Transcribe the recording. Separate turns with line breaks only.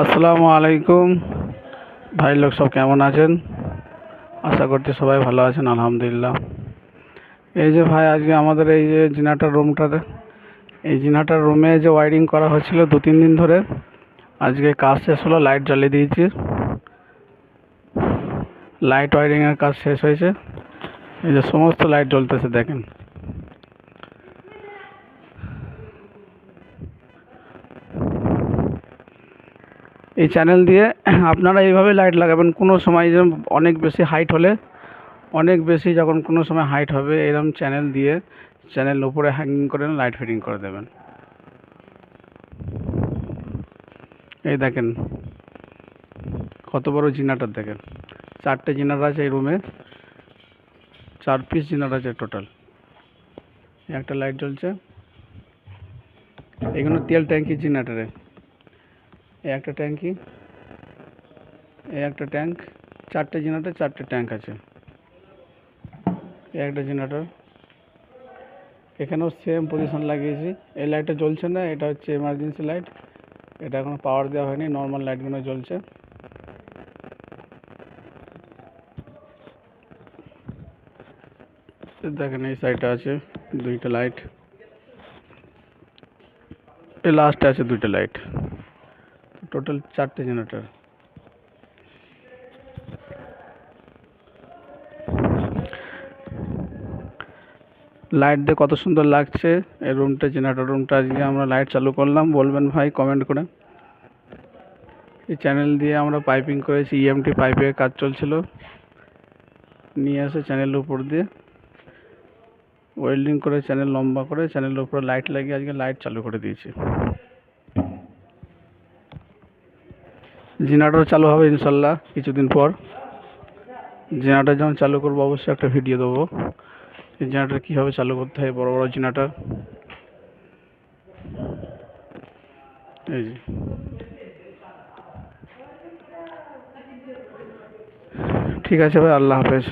আসসালামু আলাইকুম। ভাই লোক সব কেমন আছেন? আশা করছি সবাই ভালো আছেন, আলহামদুলিল্লাহ। এই যে ভাই, আজকে আমাদের এই যে জিনাটার রুমে যে ওয়ারিং করা হচ্ছিল 2-3 দিন ধরে, আজকে কাজ শেষ হলো, লাইট জ্বালিয়ে দিয়েছি। লাইট ওয়ারিংয়ের কাজ শেষ হয়েছে। এই যে সমস্ত লাইট জ্বলতেছে, দেখেন। এই চ্যানেল দিয়ে আপনারা এইভাবে লাইট লাগাবেন। কোনো সময় যেমন অনেক বেশি হাইট হলে, যখন কোনো সময় হাইট হবে, এরকম চ্যানেল দিয়ে চ্যানেল উপরে হ্যাঙ্গিং করে লাইট ফিটিং করে দেবেন। এই দেখেন কত বড় জিনাটার, দেখেন 4টে জিনার আছে এই রুমে, 4 পিস জিনার আছে টোটাল। একটা লাইট জ্বলছে। এগুলো তেল ট্যাঙ্কি জিনাটারে। এই একটা ট্যাঙ্কি, এই একটা ট্যাঙ্ক, 4টে জিনারে 4টে ট্যাঙ্ক আছে। এই একটা জেনারেটর, এখানেও সেম পজিশন লাগিয়েছি। এই লাইটটা জ্বলছে না, এটা হচ্ছে এমার্জেন্সি লাইট। এটা এখনো পাওয়ার দেওয়া হয়নি, নর্মাল লাইটগুলো জ্বলছে। দেখেন এই সাইডে আছে 2টা লাইট, এই লাস্টে আছে 2টা লাইট, টোটাল 4টে জেনারেটর। লাইট দিয়ে কত সুন্দর লাগছে এই রুমটা, জেনারেটর রুমটা। আজকে আমরা লাইট চালু করলাম, বলবেন ভাই কমেন্ট করে। এই চ্যানেল দিয়ে আমরা পাইপিং করেছি, ইএমটি পাইপের কাজ চলছিল, নিয়ে আসে চ্যানেলের উপর দিয়ে ওয়েল্ডিং করে, চ্যানেল লম্বা করে চ্যানেলের উপরে লাইট লাগিয়ে আজকে লাইট চালু করে দিয়েছি। জেনারেটর চালু হবে ইনশাল্লাহ কিছুদিন পর। জেনারেটর যখন চালু করবো অবশ্যই একটা ভিডিও দেবো, এই জেনারেটর কীভাবে চালু করতে হয়, বড় বড় জেনারেটর। এই যে ঠিক আছে ভাই, আল্লাহ হাফেজ।